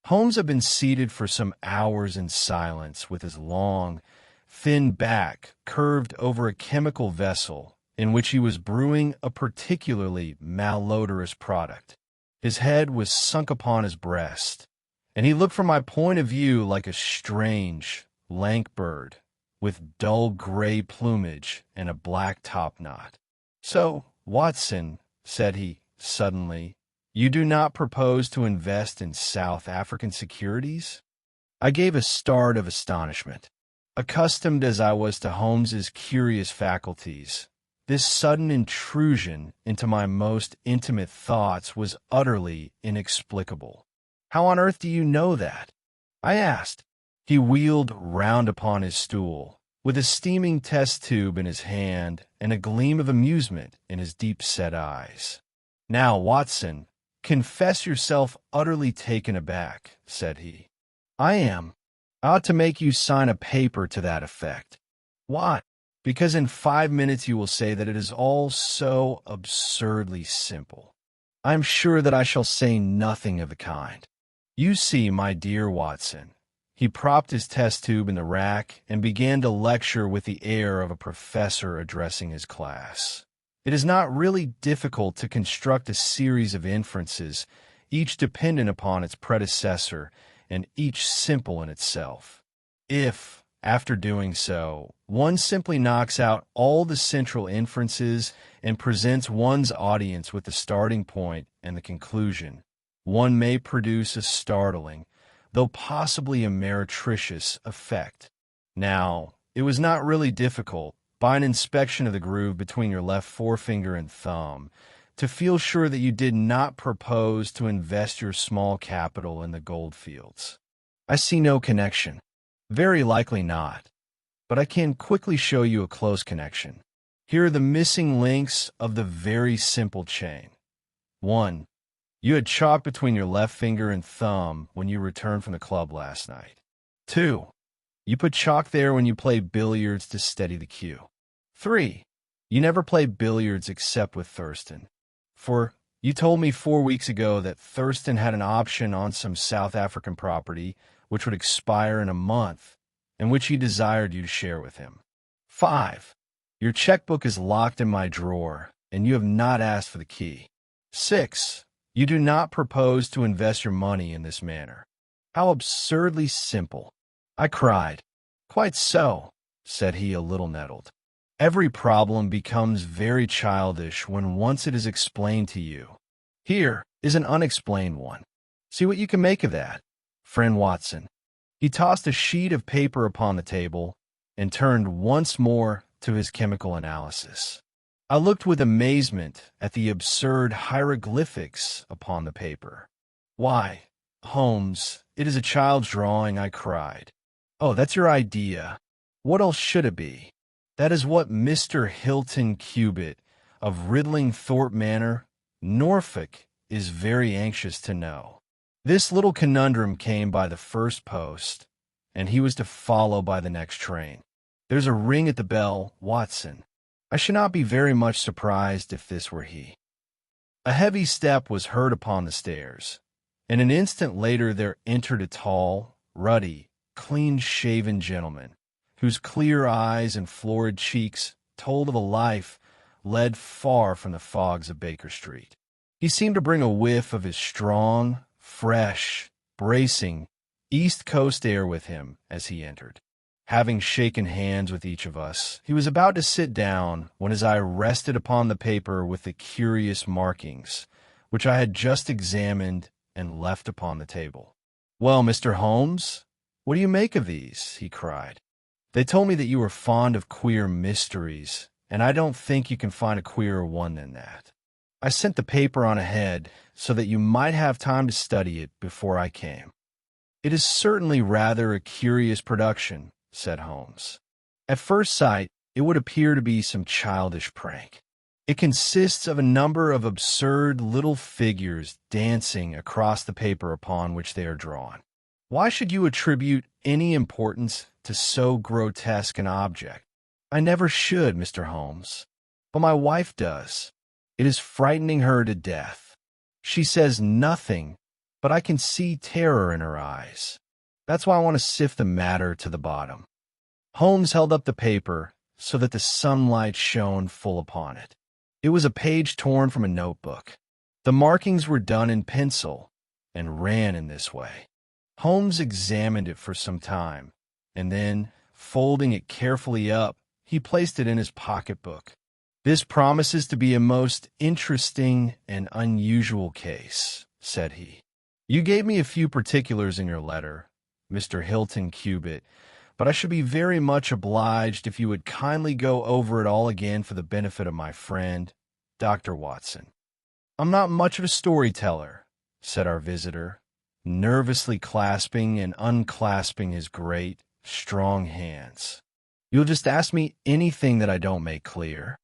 Holmes had been seated for some hours in silence with his long, thin back curved over a chemical vessel in which he was brewing a particularly malodorous product. His head was sunk upon his breast, and he looked from my point of view like a strange, lank bird with dull gray plumage and a black topknot. "So, Watson," said he suddenly, "you do not propose to invest in South African securities?" I gave a start of astonishment. Accustomed as I was to Holmes's curious faculties, this sudden intrusion into my most intimate thoughts was utterly inexplicable. "How on earth do you know that?" I asked. He wheeled round upon his stool, with a steaming test tube in his hand and a gleam of amusement in his deep-set eyes. "Now, Watson, confess yourself utterly taken aback," said he. "I am. I ought to make you sign a paper to that effect." "Why?" "Because in 5 minutes you will say that it is all so absurdly simple." "I am sure that I shall say nothing of the kind. You see, my dear Watson," he propped his test tube in the rack and began to lecture with the air of a professor addressing his class. "It is not really difficult to construct a series of inferences, each dependent upon its predecessor and each simple in itself. If, after doing so, one simply knocks out all the central inferences and presents one's audience with the starting point and the conclusion, one may produce a startling, though possibly a meretricious, effect. Now, it was not really difficult, by an inspection of the groove between your left forefinger and thumb, to feel sure that you did not propose to invest your small capital in the gold fields. I see no connection. Very likely not. But I can quickly show you a close connection. Here are the missing links of the very simple chain. 1. You had chalk between your left finger and thumb when you returned from the club last night. 2. You put chalk there when you played billiards to steady the cue. 3. You never played billiards except with Thurston. For you told me 4 weeks ago that Thurston had an option on some South African property which would expire in a month, and which he desired you to share with him. 5. Your checkbook is locked in my drawer, and you have not asked for the key. 6. You do not propose to invest your money in this manner. How absurdly simple! I cried. "Quite so," said he, a little nettled. "Every problem becomes very childish when once it is explained to you. Here is an unexplained one. See what you can make of that, friend Watson." He tossed a sheet of paper upon the table and turned once more to his chemical analysis. I looked with amazement at the absurd hieroglyphics upon the paper. "Why, Holmes, it is a child's drawing," I cried. "Oh, that's your idea. What else should it be? That is what Mr. Hilton Cubitt of Riddling Thorpe Manor, Norfolk, is very anxious to know." This little conundrum came by the first post, and he was to follow by the next train. "There's a ring at the bell, Watson. I should not be very much surprised if this were he." A heavy step was heard upon the stairs, and an instant later there entered a tall, ruddy, clean-shaven gentleman, whose clear eyes and florid cheeks told of a life led far from the fogs of Baker Street. He seemed to bring a whiff of his strong, fresh, bracing, East Coast air with him as he entered. Having shaken hands with each of us, he was about to sit down when his eye rested upon the paper with the curious markings, which I had just examined and left upon the table. "Well, Mr. Holmes, what do you make of these?" he cried. "They told me that you were fond of queer mysteries, and I don't think you can find a queerer one than that. I sent the paper on ahead so that you might have time to study it before I came." "It is certainly rather a curious production," said Holmes. "At first sight, it would appear to be some childish prank. It consists of a number of absurd little figures dancing across the paper upon which they are drawn. Why should you attribute any importance to so grotesque an object?" "I never should, Mr. Holmes. But my wife does. It is frightening her to death. She says nothing but I can see terror in her eyes. That's why I want to sift the matter to the bottom." Holmes held up the paper so that the sunlight shone full upon it. It was a page torn from a notebook. The markings were done in pencil and ran in this way. Holmes examined it for some time, and then, folding it carefully up, he placed it in his pocketbook. "This promises to be a most interesting and unusual case," said he. "You gave me a few particulars in your letter, Mr. Hilton Cubitt, but I should be very much obliged if you would kindly go over it all again for the benefit of my friend, Dr. Watson." "I'm not much of a storyteller," said our visitor, nervously clasping and unclasping his great, strong hands. "You'll just ask me anything that I don't make clear.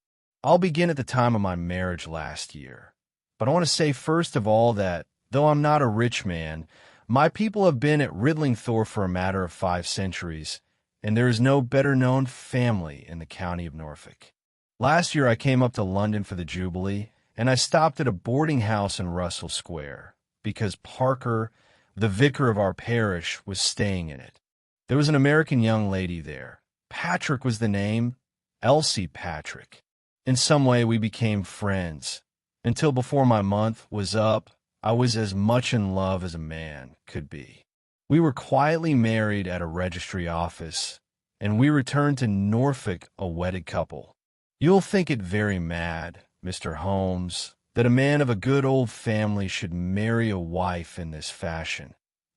I'll begin at the time of my marriage last year. But I want to say first of all that, though I'm not a rich man, my people have been at Ridlingthorpe for a matter of 5 centuries, and there is no better-known family in the county of Norfolk. Last year I came up to London for the Jubilee, and I stopped at a boarding house in Russell Square, because Parker, the vicar of our parish, was staying in it. There was an American young lady there. Patrick was the name, Elsie Patrick. In some way we became friends. Until before my month was up, I was as much in love as a man could be. We were quietly married at a registry office, and we returned to Norfolk a wedded couple. You'll think it very mad, Mr. Holmes, that a man of a good old family should marry a wife in this fashion,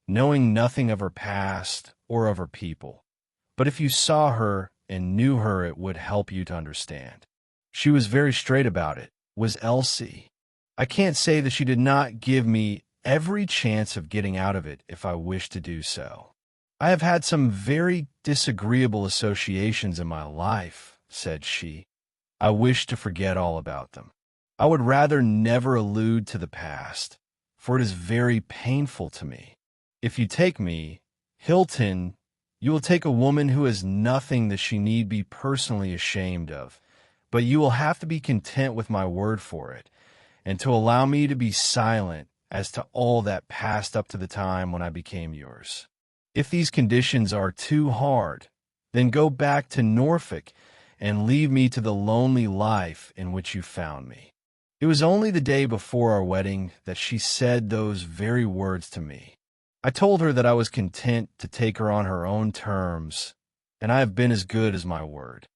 knowing nothing of her past or of her people. But if you saw her and knew her, it would help you to understand. She was very straight about it, was Elsie. I can't say that she did not give me every chance of getting out of it if I wished to do so. I have had some very disagreeable associations in my life," said she. "I wish to forget all about them. I would rather never allude to the past, for it is very painful to me. If you take me, Hilton, you will take a woman who has nothing that she need be personally ashamed of, but you will have to be content with my word for it, and to allow me to be silent as to all that passed up to the time when I became yours. If these conditions are too hard, then go back to Norfolk and leave me to the lonely life in which you found me." It was only the day before our wedding that she said those very words to me. I told her that I was content to take her on her own terms, and I have been as good as my word.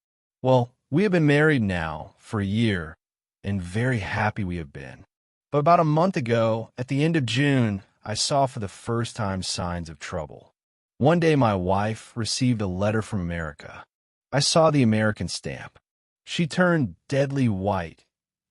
Well, we have been married now for a year, and very happy we have been. But about a month ago, at the end of June, I saw for the first time signs of trouble. One day my wife received a letter from America. I saw the American stamp. She turned deadly white,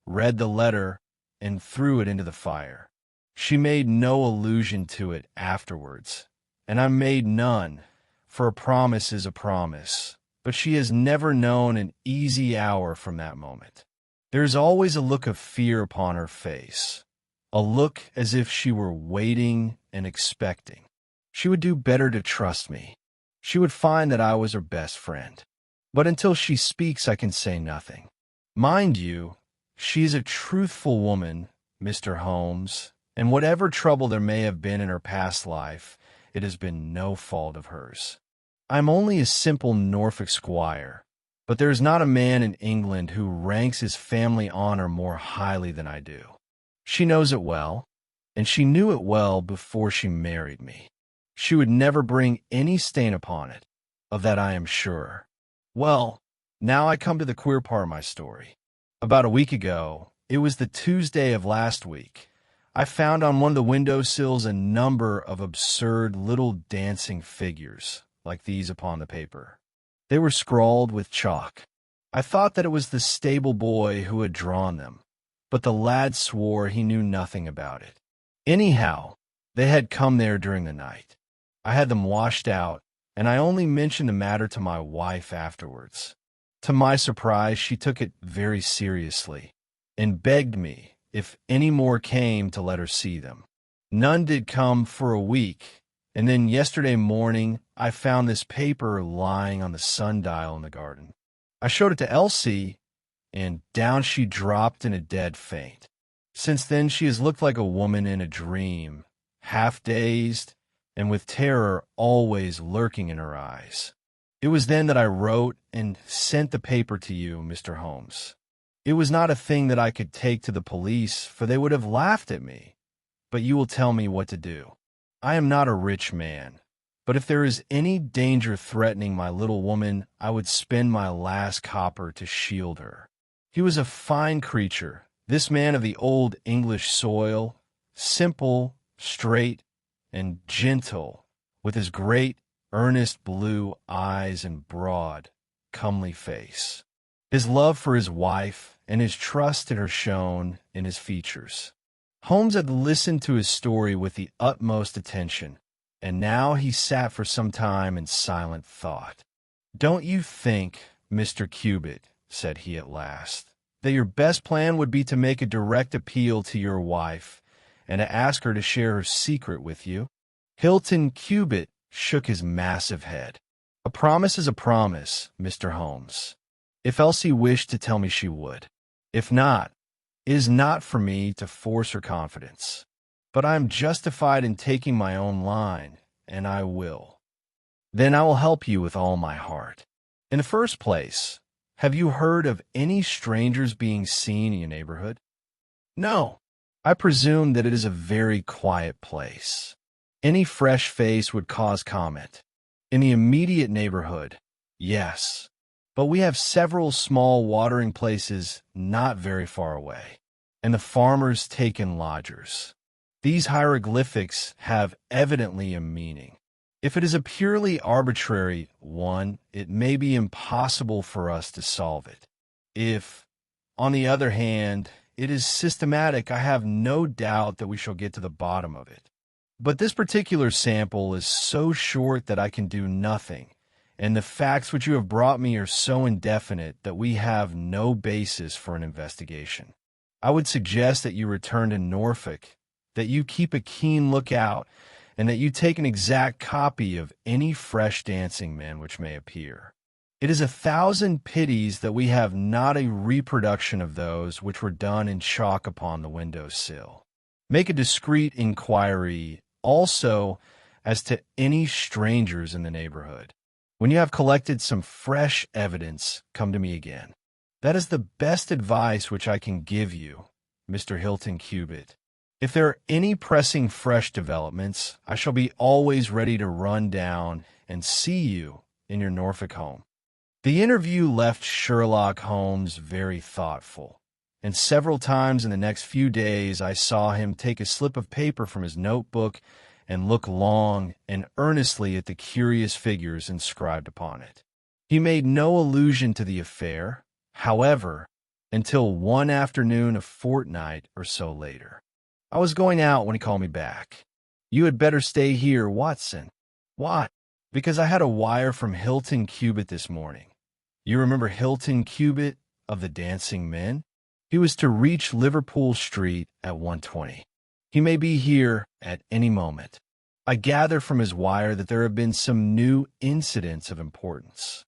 read the letter, and threw it into the fire. She made no allusion to it afterwards, and I made none, for a promise is a promise, but she has never known an easy hour from that moment. There is always a look of fear upon her face, a look as if she were waiting and expecting. She would do better to trust me. She would find that I was her best friend. But until she speaks, I can say nothing. Mind you, she is a truthful woman, Mr. Holmes, and whatever trouble there may have been in her past life, it has been no fault of hers. I am only a simple Norfolk squire, but there is not a man in England who ranks his family honor more highly than I do. She knows it well, and she knew it well before she married me. She would never bring any stain upon it, of that I am sure. Well, now I come to the queer part of my story. About a week ago, it was the Tuesday of last week, I found on one of the windowsills a number of absurd little dancing figures, like these upon the paper. They were scrawled with chalk. I thought that it was the stable boy who had drawn them, but the lad swore he knew nothing about it. Anyhow, they had come there during the night. I had them washed out, and I only mentioned the matter to my wife afterwards. To my surprise, she took it very seriously, and begged me, if any more came, to let her see them. None did come for a week, and then yesterday morning I found this paper lying on the sundial in the garden. I showed it to Elsie, and down she dropped in a dead faint. Since then she has looked like a woman in a dream, half dazed, and with terror always lurking in her eyes. It was then that I wrote and sent the paper to you, Mr. Holmes. It was not a thing that I could take to the police, for they would have laughed at me. But you will tell me what to do. I am not a rich man, but if there is any danger threatening my little woman, I would spend my last copper to shield her. He was a fine creature, this man of the old English soil, simple, straight, and gentle, with his great, earnest blue eyes and broad, comely face. His love for his wife and his trust in her shone in his features. Holmes had listened to his story with the utmost attention, and now he sat for some time in silent thought. "Don't you think, Mr. Cubitt," said he at last, "that your best plan would be to make a direct appeal to your wife and to ask her to share her secret with you?" Hilton Cubitt shook his massive head. "A promise is a promise, Mr. Holmes. If Elsie wished to tell me, she would. If not, it is not for me to force her confidence. But I am justified in taking my own line, and I will. Then I will help you with all my heart. In the first place, have you heard of any strangers being seen in your neighborhood?" "No. I presume that it is a very quiet place. Any fresh face would cause comment. In the immediate neighborhood, yes. But we have several small watering places not very far away, and the farmers take in lodgers. These hieroglyphics have evidently a meaning. If it is a purely arbitrary one, it may be impossible for us to solve it. If, on the other hand, it is systematic, I have no doubt that we shall get to the bottom of it. But this particular sample is so short that I can do nothing, and the facts which you have brought me are so indefinite that we have no basis for an investigation. I would suggest that you return to Norfolk, that you keep a keen lookout, and that you take an exact copy of any fresh dancing men which may appear. It is 1,000 pities that we have not a reproduction of those which were done in chalk upon the window sill. Make a discreet inquiry also as to any strangers in the neighborhood. When you have collected some fresh evidence, come to me again. That is the best advice which I can give you, Mr. Hilton Cubitt. If there are any pressing fresh developments, I shall be always ready to run down and see you in your Norfolk home." The interview left Sherlock Holmes very thoughtful, and several times in the next few days I saw him take a slip of paper from his notebook and look long and earnestly at the curious figures inscribed upon it. He made no allusion to the affair, however, until one afternoon a fortnight or so later. "I was going out when he called me back. 'You had better stay here, Watson.' 'Why?' 'Because I had a wire from Hilton Cubitt this morning.' You remember Hilton Cubitt of the Dancing Men? He was to reach Liverpool Street at 1:20. He may be here at any moment. I gather from his wire that there have been some new incidents of importance."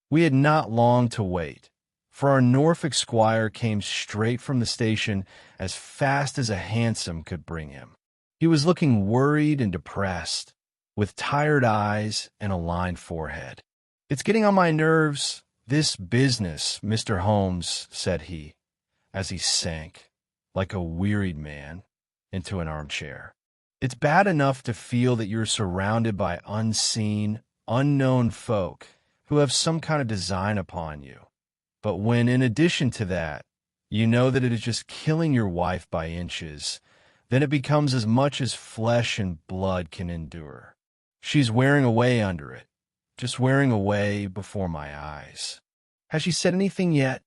We had not long to wait, for our Norfolk squire came straight from the station as fast as a hansom could bring him. He was looking worried and depressed, with tired eyes and a lined forehead. "It's getting on my nerves, this business, Mr. Holmes," said he, as he sank, like a wearied man, into an armchair. "It's bad enough to feel that you're surrounded by unseen, unknown folk who have some kind of design upon you. But when, in addition to that, you know that it is just killing your wife by inches, then it becomes as much as flesh and blood can endure. She's wearing away under it, just wearing away before my eyes. Has she said anything yet?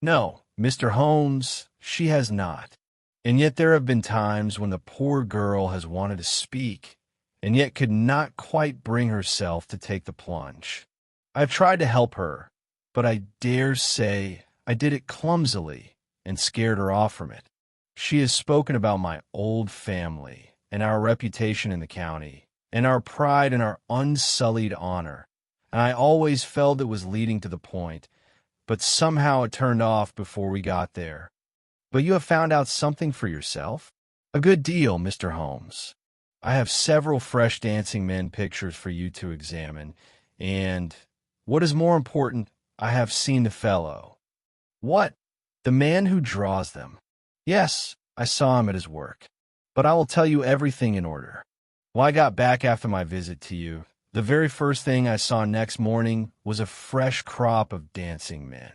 No, Mr. Holmes, she has not. And yet there have been times when the poor girl has wanted to speak, and yet could not quite bring herself to take the plunge. I have tried to help her, but I dare say I did it clumsily and scared her off from it. She has spoken about my old family and our reputation in the county, and our pride and our unsullied honor, and I always felt it was leading to the point, but somehow it turned off before we got there. But you have found out something for yourself? A good deal, Mr. Holmes. I have several fresh dancing men pictures for you to examine, and, what is more important, I have seen the fellow. What? The man who draws them. Yes, I saw him at his work. But I will tell you everything in order. When I got back after my visit to you, the very first thing I saw next morning was a fresh crop of dancing men.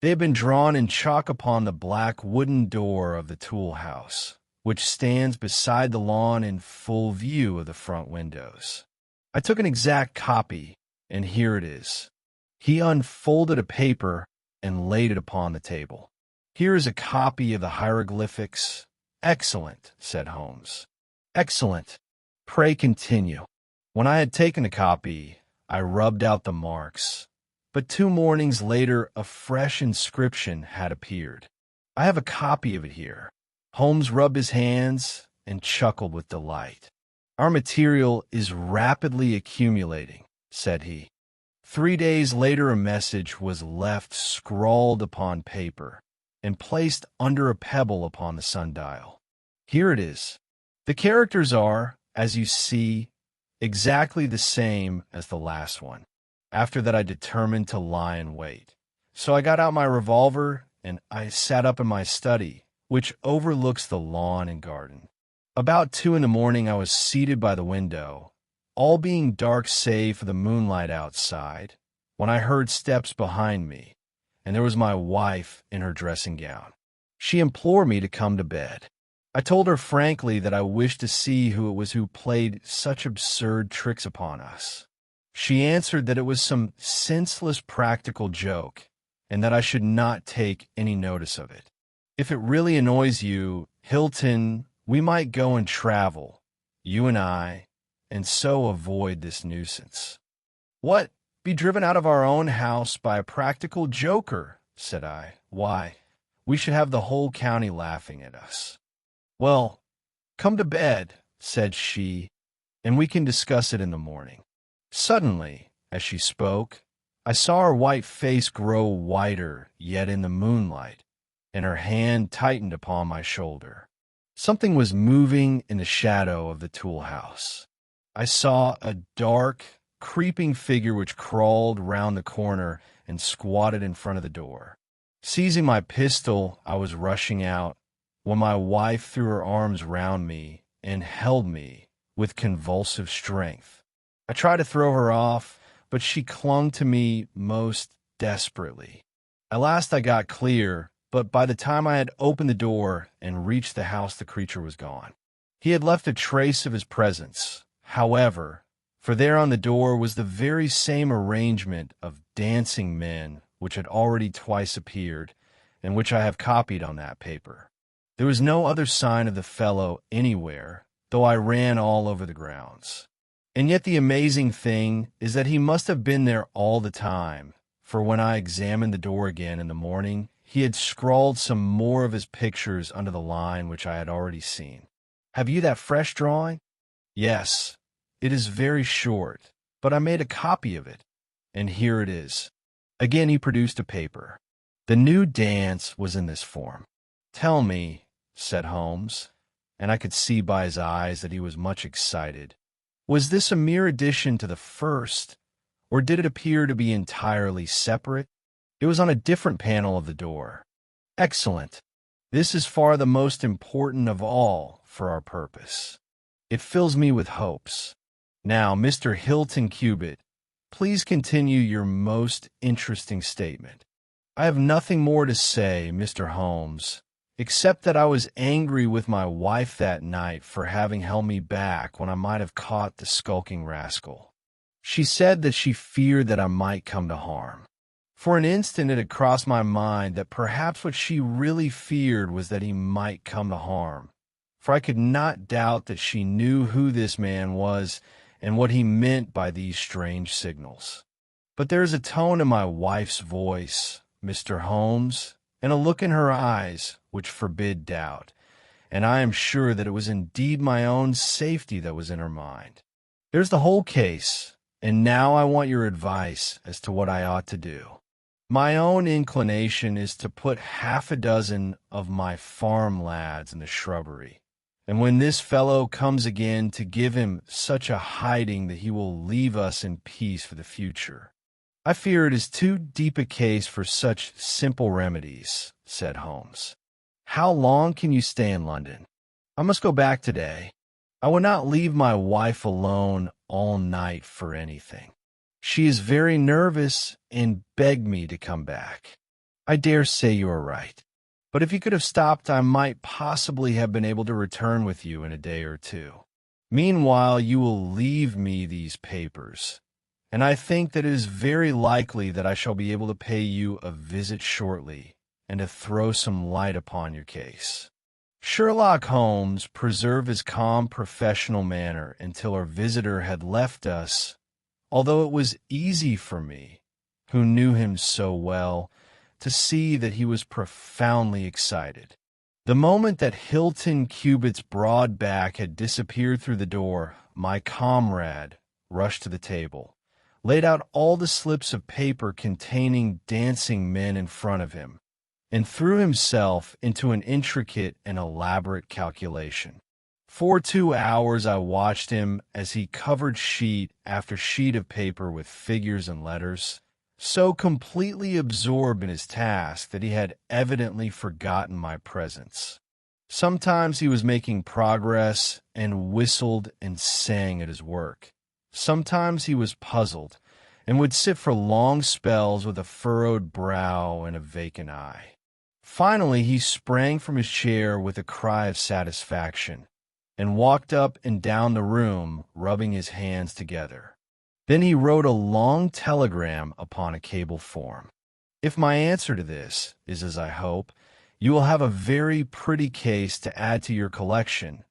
They had been drawn in chalk upon the black wooden door of the tool house, which stands beside the lawn in full view of the front windows. I took an exact copy, and here it is. He unfolded a paper and laid it upon the table. Here is a copy of the hieroglyphics. Excellent, said Holmes. Excellent. Pray continue. When I had taken the copy, I rubbed out the marks. But 2 mornings later, a fresh inscription had appeared. I have a copy of it here. Holmes rubbed his hands and chuckled with delight. Our material is rapidly accumulating, said he. 3 days later, a message was left scrawled upon paper and placed under a pebble upon the sundial. Here it is. The characters are, as you see, exactly the same as the last one. After that, I determined to lie in wait. So I got out my revolver and I sat up in my study, which overlooks the lawn and garden. About 2 in the morning, I was seated by the window, all being dark save for the moonlight outside, when I heard steps behind me, and there was my wife in her dressing gown. She implored me to come to bed. I told her frankly that I wished to see who it was who played such absurd tricks upon us. She answered that it was some senseless practical joke, and that I should not take any notice of it. If it really annoys you, Hilton, we might go and travel, you and I, and so avoid this nuisance. What? Be driven out of our own house by a practical joker, said I. Why, we should have the whole county laughing at us. Well, come to bed, said she, and we can discuss it in the morning. Suddenly, as she spoke, I saw her white face grow whiter yet in the moonlight, and her hand tightened upon my shoulder. Something was moving in the shadow of the tool house. I saw a dark, creeping figure which crawled round the corner and squatted in front of the door. Seizing my pistol, I was rushing out, when my wife threw her arms round me and held me with convulsive strength. I tried to throw her off, but she clung to me most desperately. At last I got clear, but by the time I had opened the door and reached the house, the creature was gone. He had left a trace of his presence, however, for there on the door was the very same arrangement of dancing men which had already twice appeared, and which I have copied on that paper. There was no other sign of the fellow anywhere, though I ran all over the grounds. And yet the amazing thing is that he must have been there all the time, for when I examined the door again in the morning, he had scrawled some more of his pictures under the line which I had already seen. Have you that fresh drawing? Yes, it is very short, but I made a copy of it, and here it is. Again he produced a paper. The new dance was in this form. Tell me, said Holmes, and I could see by his eyes that he was much excited, was this a mere addition to the first, or did it appear to be entirely separate? It was on a different panel of the door. Excellent. This is far the most important of all for our purpose. It fills me with hopes. Now, Mr. Hilton Cubitt, please continue your most interesting statement. I have nothing more to say, Mr. Holmes, except that I was angry with my wife that night for having held me back when I might have caught the skulking rascal. She said that she feared that I might come to harm. For an instant it had crossed my mind that perhaps what she really feared was that he might come to harm, for I could not doubt that she knew who this man was and what he meant by these strange signals. But there is a tone in my wife's voice, Mr. Holmes, and a look in her eyes which forbid doubt, and I am sure that it was indeed my own safety that was in her mind. There's the whole case, and now I want your advice as to what I ought to do. My own inclination is to put 6 of my farm lads in the shrubbery, And when this fellow comes again, to give him such a hiding that he will leave us in peace for the future. I fear it is too deep a case for such simple remedies, said Holmes. How long can you stay in London? I must go back today. I would not leave my wife alone all night for anything. She is very nervous and begged me to come back. I dare say you are right. But if you could have stopped, I might possibly have been able to return with you in a day or two. Meanwhile, you will leave me these papers, and I think that it is very likely that I shall be able to pay you a visit shortly and to throw some light upon your case. Sherlock Holmes preserved his calm professional manner until our visitor had left us, although it was easy for me, who knew him so well, to see that he was profoundly excited. The moment that Hilton Cubit's broad back had disappeared through the door, my comrade rushed to the table, laid out all the slips of paper containing dancing men in front of him, and threw himself into an intricate and elaborate calculation. For 2 hours I watched him as he covered sheet after sheet of paper with figures and letters, so completely absorbed in his task that he had evidently forgotten my presence. Sometimes he was making progress and whistled and sang at his work. Sometimes he was puzzled and would sit for long spells with a furrowed brow and a vacant eye. Finally, he sprang from his chair with a cry of satisfaction and walked up and down the room, rubbing his hands together. Then he wrote a long telegram upon a cable form. If my answer to this is as I hope, you will have a very pretty case to add to your collection.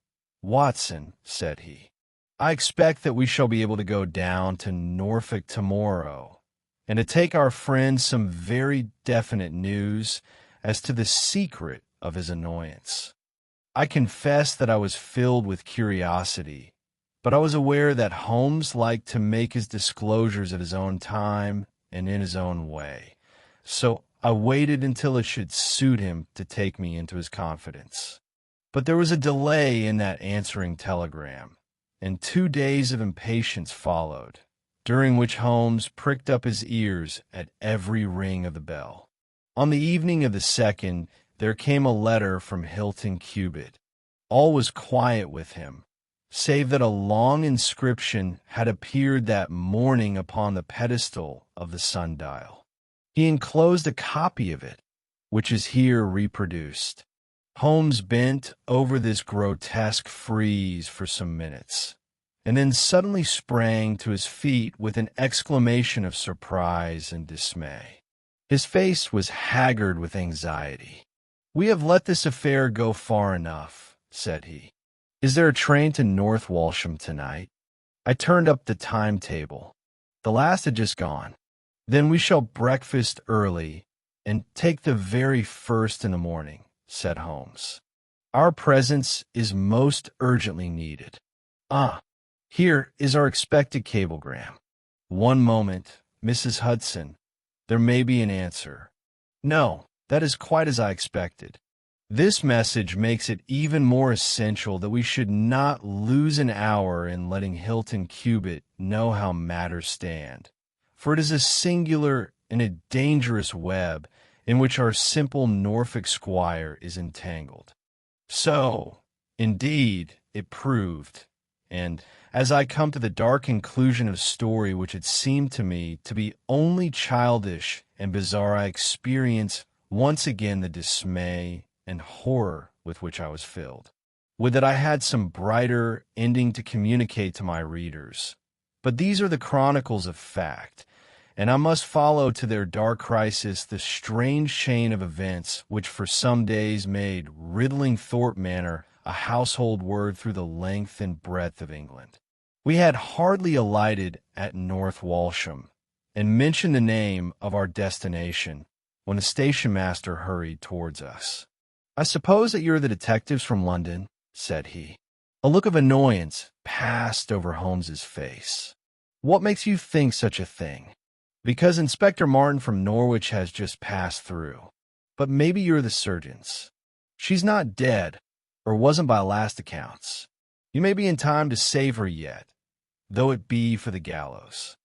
Watson, said he, I expect that we shall be able to go down to Norfolk tomorrow, and to take our friend some very definite news as to the secret of his annoyance. I confess that I was filled with curiosity, but I was aware that Holmes liked to make his disclosures at his own time and in his own way, so I waited until it should suit him to take me into his confidence. But there was a delay in that answering telegram, and 2 days of impatience followed, during which Holmes pricked up his ears at every ring of the bell. On the evening of the second, there came a letter from Hilton Cubit. All was quiet with him, save that a long inscription had appeared that morning upon the pedestal of the sundial. He enclosed a copy of it, which is here reproduced. Holmes bent over this grotesque frieze for some minutes, and then suddenly sprang to his feet with an exclamation of surprise and dismay. His face was haggard with anxiety. We have let this affair go far enough, said he. Is there a train to North Walsham tonight? I turned up the timetable. The last had just gone. Then we shall breakfast early and take the very first in the morning, said Holmes. Our presence is most urgently needed. Ah, here is our expected cablegram. One moment, Mrs. Hudson. There may be an answer. No, that is quite as I expected. This message makes it even more essential that we should not lose an hour in letting Hilton Cubit know how matters stand, for it is a singular and a dangerous web in which our simple Norfolk squire is entangled. So, indeed, it proved, and as I come to the dark conclusion of a story which it seemed to me to be only childish and bizarre, I experience once again the dismay and horror with which I was filled. Would that I had some brighter ending to communicate to my readers. But these are the chronicles of fact, and I must follow to their dark crisis the strange chain of events which for some days made Riddling Thorpe Manor a household word through the length and breadth of England. We had hardly alighted at North Walsham, and mentioned the name of our destination, when the station-master hurried towards us. I suppose that you're the detectives from London, said he. A look of annoyance passed over Holmes's face. What makes you think such a thing? Because Inspector Martin from Norwich has just passed through. But maybe you're the surgeons. She's not dead, or wasn't by last accounts. You may be in time to save her yet, though it be for the gallows."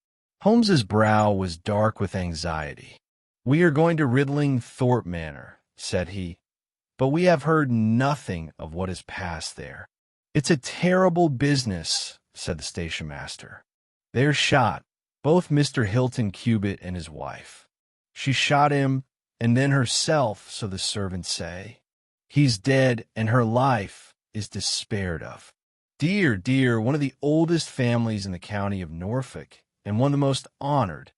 Holmes's brow was dark with anxiety. "We are going to Ridling Thorpe Manor," said he, "but we have heard nothing of what has passed there." "It's a terrible business," said the station master. "They're shot, both Mr. Hilton Cubitt and his wife. She shot him, and then herself, so the servants say. He's dead, and her life is despaired of. Dear, dear, one of the oldest families in the county of Norfolk, and one of the most honored."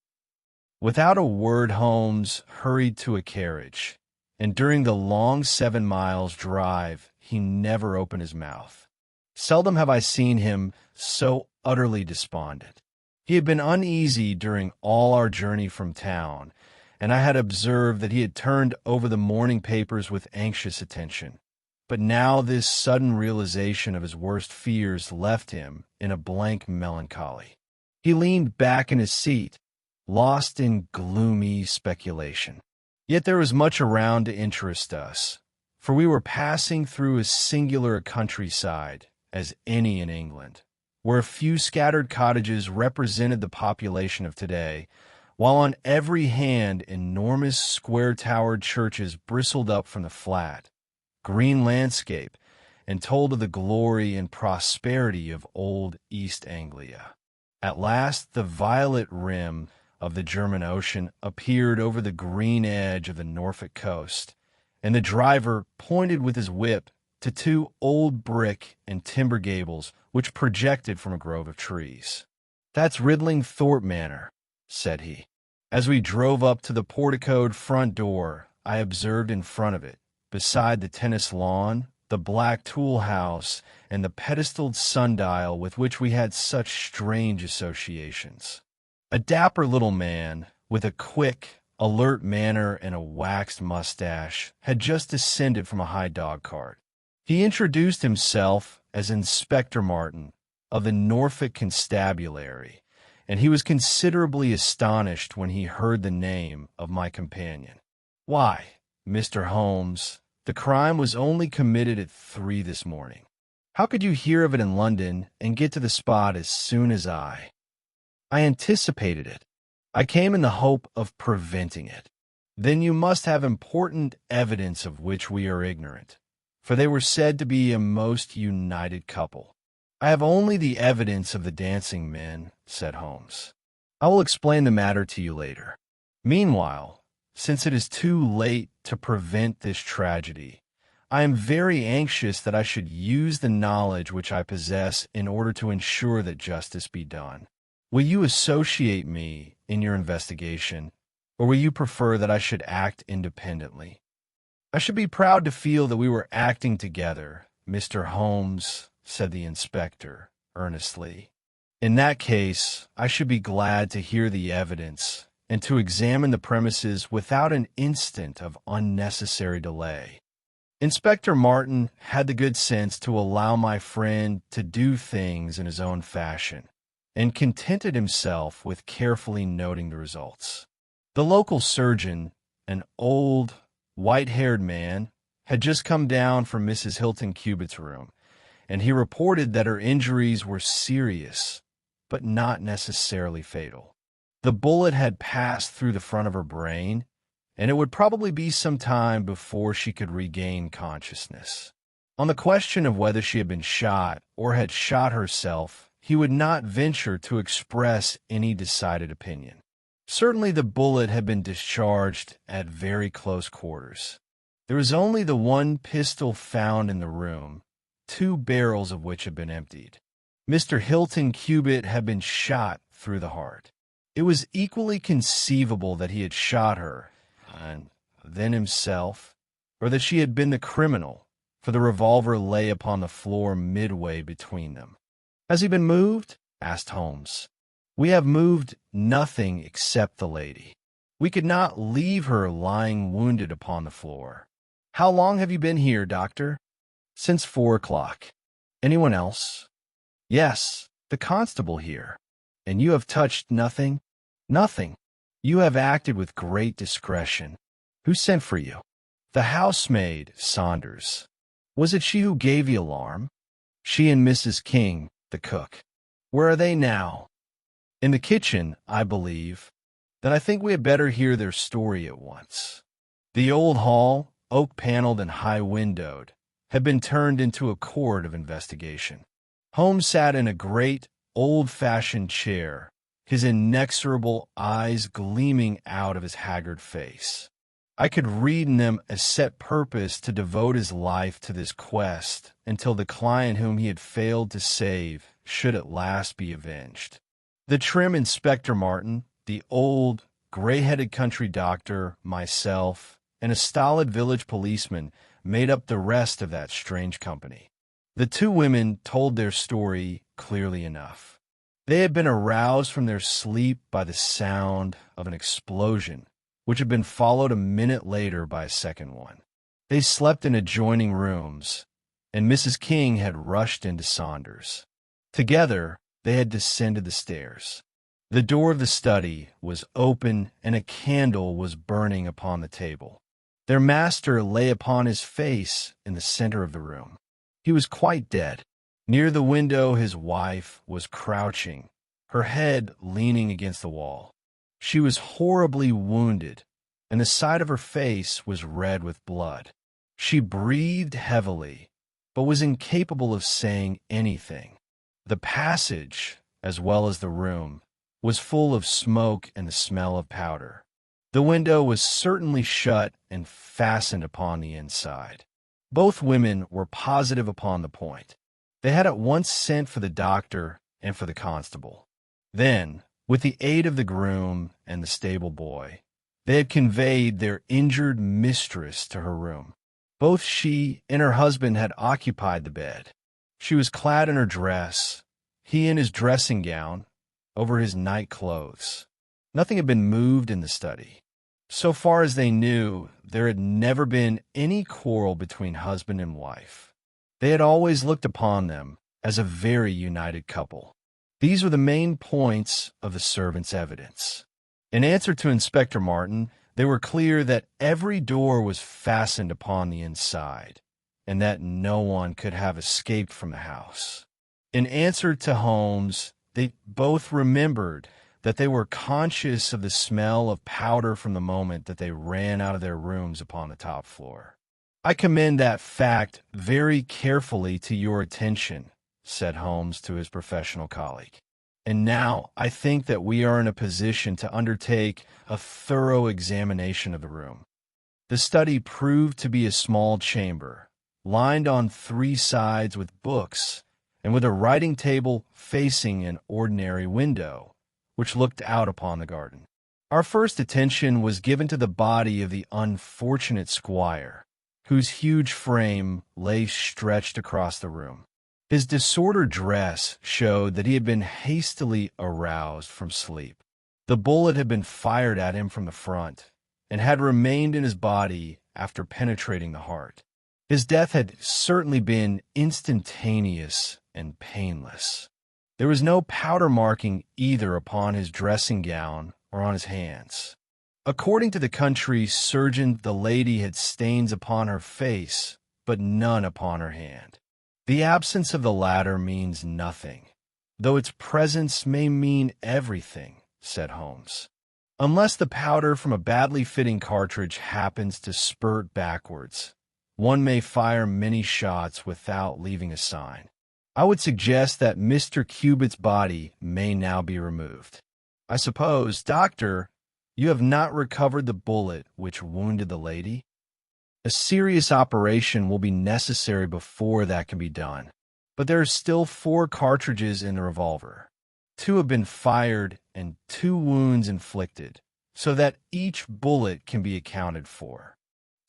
Without a word, Holmes hurried to a carriage, and during the long 7 miles drive he never opened his mouth. Seldom have I seen him so utterly despondent. He had been uneasy during all our journey from town, and I had observed that he had turned over the morning papers with anxious attention. But now this sudden realization of his worst fears left him in a blank melancholy. He leaned back in his seat, lost in gloomy speculation. Yet there was much around to interest us, for we were passing through as singular a countryside as any in England, where a few scattered cottages represented the population of today, while on every hand enormous square-towered churches bristled up from the flat, green landscape and told of the glory and prosperity of old East Anglia. At last the violet rim of the German Ocean appeared over the green edge of the Norfolk coast, and the driver pointed with his whip to 2 old brick and timber gables which projected from a grove of trees. "That's Ridling Thorpe Manor," said he. As we drove up to the porticoed front door, I observed in front of it, beside the tennis lawn, the black tool house, and the pedestaled sundial with which we had such strange associations. A dapper little man, with a quick, alert manner and a waxed mustache, had just descended from a high dog-cart. He introduced himself as Inspector Martin of the Norfolk Constabulary, and he was considerably astonished when he heard the name of my companion. "Why, Mr. Holmes, the crime was only committed at 3 this morning. How could you hear of it in London and get to the spot as soon as I?" "I anticipated it. I came in the hope of preventing it." "Then you must have important evidence of which we are ignorant, for they were said to be a most united couple." "I have only the evidence of the dancing men," said Holmes. "I will explain the matter to you later. Meanwhile, since it is too late to prevent this tragedy, I am very anxious that I should use the knowledge which I possess in order to ensure that justice be done. Will you associate me in your investigation, or will you prefer that I should act independently?" "I should be proud to feel that we were acting together, Mr. Holmes," said the inspector earnestly. "In that case, I should be glad to hear the evidence and to examine the premises without an instant of unnecessary delay." Inspector Martin had the good sense to allow my friend to do things in his own fashion, and contented himself with carefully noting the results. The local surgeon, an old, white-haired man, had just come down from Mrs. Hilton Cubitt's room, and he reported that her injuries were serious, but not necessarily fatal. The bullet had passed through the front of her brain, and it would probably be some time before she could regain consciousness. On the question of whether she had been shot or had shot herself, he would not venture to express any decided opinion. Certainly the bullet had been discharged at very close quarters. There was only the one pistol found in the room, 2 barrels of which had been emptied. Mr. Hilton Cubitt had been shot through the heart. It was equally conceivable that he had shot her, and then himself, or that she had been the criminal, for the revolver lay upon the floor midway between them. "Has he been moved?" asked Holmes. "We have moved nothing except the lady. We could not leave her lying wounded upon the floor." "How long have you been here, doctor?" "Since 4 o'clock. Anyone else?" "Yes, the constable here." "And you have touched nothing?" "Nothing." "You have acted with great discretion. Who sent for you?" "The housemaid, Saunders." Was it she who gave the alarm? She and Mrs. King, the cook. Where are they now? In the kitchen, I believe. Then I think we had better hear their story at once. The old hall, oak-paneled and high-windowed, had been turned into a court of investigation. Holmes sat in a great, old-fashioned chair, his inexorable eyes gleaming out of his haggard face. I could read in them a set purpose to devote his life to this quest until the client whom he had failed to save should at last be avenged. The trim Inspector Martin, the old, gray-headed country doctor, myself, and a stolid village policeman made up the rest of that strange company. The two women told their story clearly enough. They had been aroused from their sleep by the sound of an explosion, which had been followed a minute later by a second one. They slept in adjoining rooms, and Mrs. King had rushed into Saunders. Together, they had descended the stairs. The door of the study was open, and a candle was burning upon the table. Their master lay upon his face in the center of the room. He was quite dead. Near the window his wife was crouching, her head leaning against the wall. She was horribly wounded, and the side of her face was red with blood. She breathed heavily, but was incapable of saying anything. The passage, as well as the room, was full of smoke and the smell of powder. The window was certainly shut and fastened upon the inside. Both women were positive upon the point. They had at once sent for the doctor and for the constable. Then, with the aid of the groom and the stable boy, they had conveyed their injured mistress to her room. Both she and her husband had occupied the bed. She was clad in her dress, he in his dressing gown, over his night clothes. Nothing had been moved in the study. So far as they knew, there had never been any quarrel between husband and wife. They had always looked upon them as a very united couple. These were the main points of the servant's evidence. In answer to Inspector Martin, they were clear that every door was fastened upon the inside, and that no one could have escaped from the house. In answer to Holmes, they both remembered that they were conscious of the smell of powder from the moment that they ran out of their rooms upon the top floor. "I commend that fact very carefully to your attention," said Holmes to his professional colleague. "And now I think that we are in a position to undertake a thorough examination of the room." The study proved to be a small chamber, lined on three sides with books, and with a writing table facing an ordinary window, which looked out upon the garden. Our first attention was given to the body of the unfortunate squire, whose huge frame lay stretched across the room. His disordered dress showed that he had been hastily aroused from sleep. The bullet had been fired at him from the front, and had remained in his body after penetrating the heart. His death had certainly been instantaneous and painless. There was no powder marking either upon his dressing gown or on his hands. According to the country surgeon, the lady had stains upon her face, but none upon her hand. The absence of the latter means nothing, though its presence may mean everything, said Holmes. Unless the powder from a badly fitting cartridge happens to spurt backwards, one may fire many shots without leaving a sign. I would suggest that Mr. Cubitt's body may now be removed. I suppose, Doctor, you have not recovered the bullet which wounded the lady? A serious operation will be necessary before that can be done. But there are still 4 cartridges in the revolver. 2 have been fired and 2 wounds inflicted, so that each bullet can be accounted for.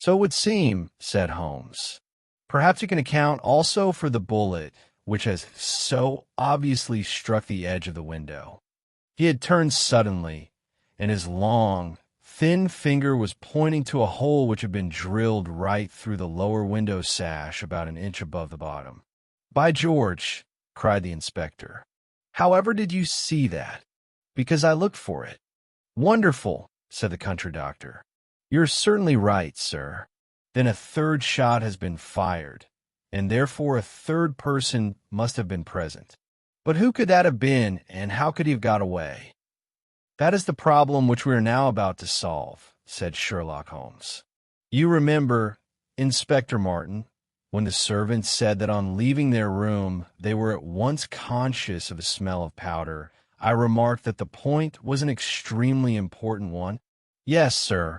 So it would seem, said Holmes. Perhaps you can account also for the bullet which has so obviously struck the edge of the window. He had turned suddenly, and his long, thin finger was pointing to a hole which had been drilled right through the lower window sash about an inch above the bottom. "By George!" cried the inspector. "However did you see that?" "Because I looked for it." "Wonderful!" said the country doctor. "You're certainly right, sir. Then a 3rd shot has been fired, and therefore a third person must have been present. But who could that have been, and how could he have got away? That is the problem which we are now about to solve, said Sherlock Holmes. You remember, Inspector Martin, when the servants said that on leaving their room they were at once conscious of a smell of powder, I remarked that the point was an extremely important one? Yes, sir,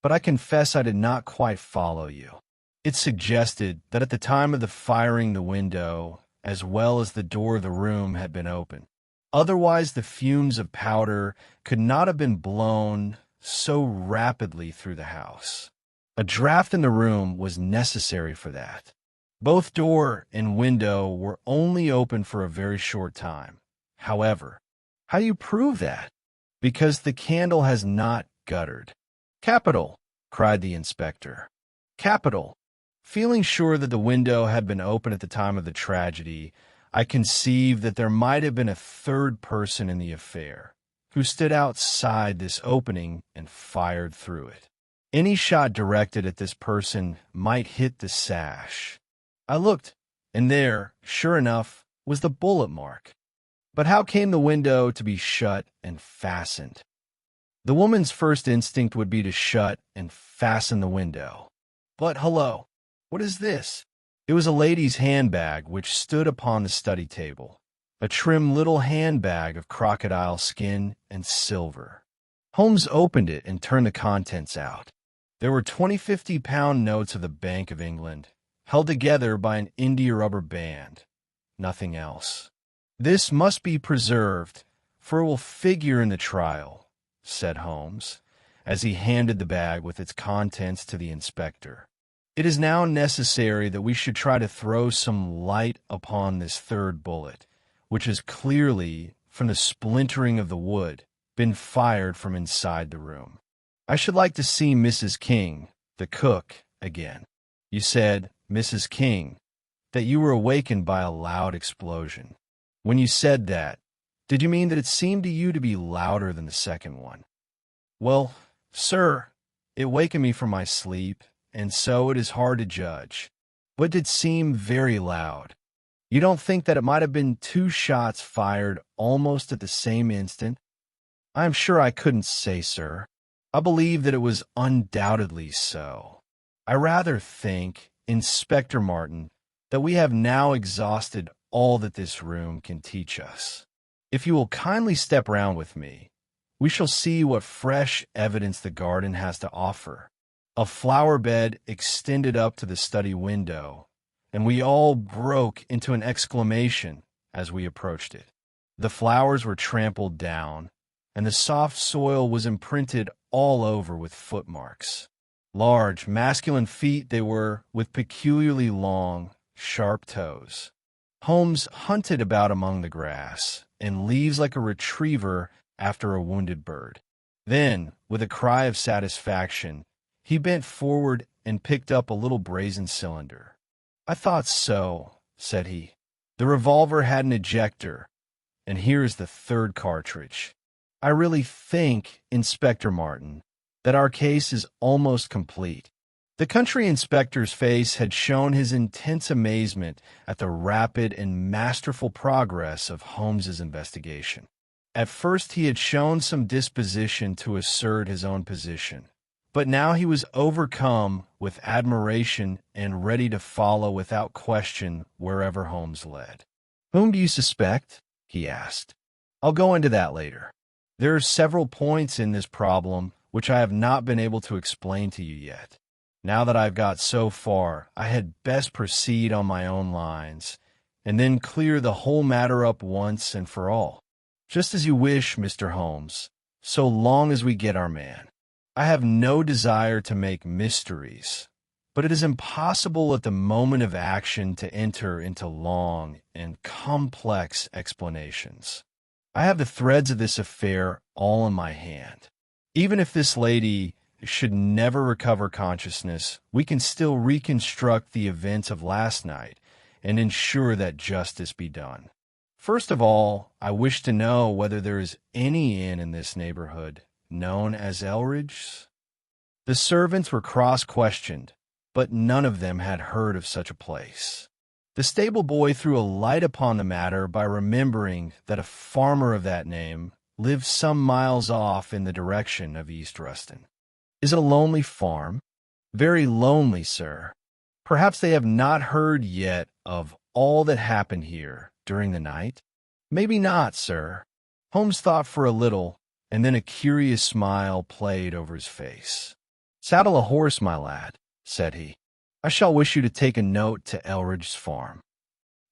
but I confess I did not quite follow you. It suggested that at the time of the firing the window, as well as the door of the room, had been open. Otherwise the fumes of powder could not have been blown so rapidly through the house. A draft in the room was necessary for that. Both door and window were only open for a very short time. However, how do you prove that? Because the candle has not guttered. Capital, cried the inspector. Capital. Feeling sure that the window had been open at the time of the tragedy, I conceived that there might have been a third person in the affair, who stood outside this opening and fired through it. Any shot directed at this person might hit the sash. I looked, and there, sure enough, was the bullet mark. But how came the window to be shut and fastened? The woman's first instinct would be to shut and fasten the window. But hello, what is this? It was a lady's handbag which stood upon the study table, a trim little handbag of crocodile skin and silver. Holmes opened it and turned the contents out. There were 20 50-pound notes of the Bank of England, held together by an india-rubber band. Nothing else. This must be preserved, for it will figure in the trial, said Holmes, as he handed the bag with its contents to the inspector. It is now necessary that we should try to throw some light upon this third bullet, which has clearly, from the splintering of the wood, been fired from inside the room. I should like to see Mrs. King, the cook, again. You said, Mrs. King, that you were awakened by a loud explosion. When you said that, did you mean that it seemed to you to be louder than the second one? Well, sir, it wakened me from my sleep, and so it is hard to judge. But it did seem very loud. You don't think that it might have been 2 shots fired almost at the same instant? I am sure I couldn't say, sir. I believe that it was undoubtedly so. I rather think, Inspector Martin, that we have now exhausted all that this room can teach us. If you will kindly step round with me, we shall see what fresh evidence the garden has to offer. A flower bed extended up to the study window, and we all broke into an exclamation as we approached it. The flowers were trampled down, and the soft soil was imprinted all over with footmarks. Large, masculine feet they were, with peculiarly long, sharp toes. Holmes hunted about among the grass and leaves like a retriever after a wounded bird. Then, with a cry of satisfaction, he bent forward and picked up a little brazen cylinder. I thought so, said he. The revolver had an ejector, and here is the third cartridge. I really think, Inspector Martin, that our case is almost complete. The country inspector's face had shown his intense amazement at the rapid and masterful progress of Holmes's investigation. At first he had shown some disposition to assert his own position, but now he was overcome with admiration and ready to follow without question wherever Holmes led. "Whom do you suspect?" he asked. "I'll go into that later. There are several points in this problem which I have not been able to explain to you yet. Now that I've got so far, I had best proceed on my own lines, and then clear the whole matter up once and for all. Just as you wish, Mr. Holmes, so long as we get our man. I have no desire to make mysteries, but it is impossible at the moment of action to enter into long and complex explanations. I have the threads of this affair all in my hand. Even if this lady should never recover consciousness, we can still reconstruct the events of last night and ensure that justice be done. First of all, I wish to know whether there is any inn in this neighborhood known as Elridge's." The servants were cross-questioned, but none of them had heard of such a place. The stable boy threw a light upon the matter by remembering that a farmer of that name lived some miles off in the direction of East Ruston. "Is it a lonely farm?" "Very lonely, sir. Perhaps they have not heard yet of all that happened here during the night?" "Maybe not, sir." Holmes thought for a little, and then a curious smile played over his face. "Saddle a horse, my lad," said he. "I shall wish you to take a note to Elridge's farm."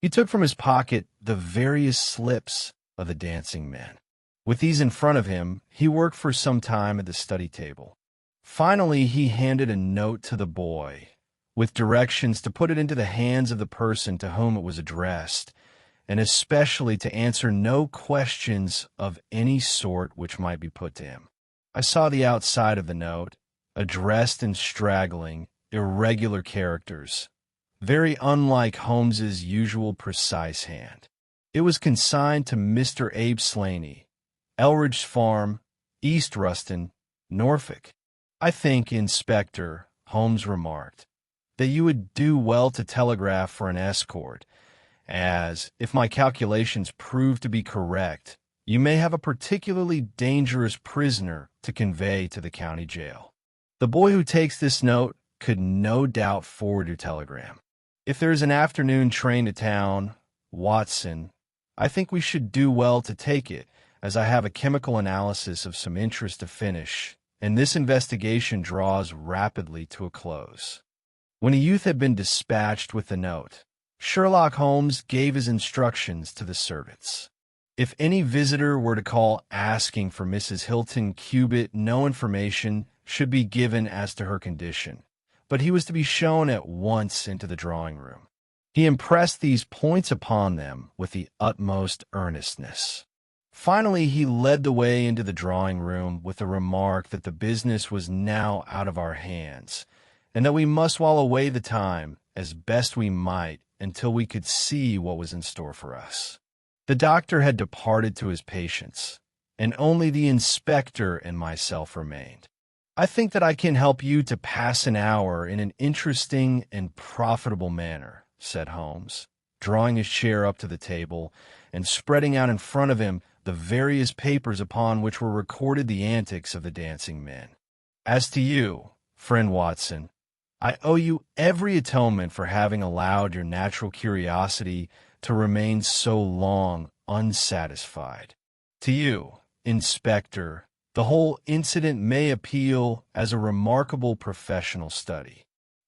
He took from his pocket the various slips of the dancing men. With these in front of him, he worked for some time at the study table. Finally, he handed a note to the boy, with directions to put it into the hands of the person to whom it was addressed, and especially to answer no questions of any sort which might be put to him. I saw the outside of the note, addressed in straggling, irregular characters, very unlike Holmes's usual precise hand. It was consigned to Mr. Abe Slaney, Elridge's Farm, East Ruston, Norfolk. "I think, Inspector," Holmes remarked, "that you would do well to telegraph for an escort, as, if my calculations prove to be correct, you may have a particularly dangerous prisoner to convey to the county jail. The boy who takes this note could no doubt forward your telegram. If there is an afternoon train to town, Watson, I think we should do well to take it, as I have a chemical analysis of some interest to finish, and this investigation draws rapidly to a close." When a youth had been dispatched with the note, Sherlock Holmes gave his instructions to the servants. If any visitor were to call asking for Mrs. Hilton Cubitt, no information should be given as to her condition, but he was to be shown at once into the drawing-room. He impressed these points upon them with the utmost earnestness. Finally, he led the way into the drawing-room with the remark that the business was now out of our hands, and that we must while away the time as best we might until we could see what was in store for us. The doctor had departed to his patients, and only the inspector and myself remained. "I think that I can help you to pass an hour in an interesting and profitable manner," said Holmes, drawing his chair up to the table and spreading out in front of him the various papers upon which were recorded the antics of the dancing men. "As to you, friend Watson, I owe you every atonement for having allowed your natural curiosity to remain so long unsatisfied. To you, Inspector, the whole incident may appeal as a remarkable professional study.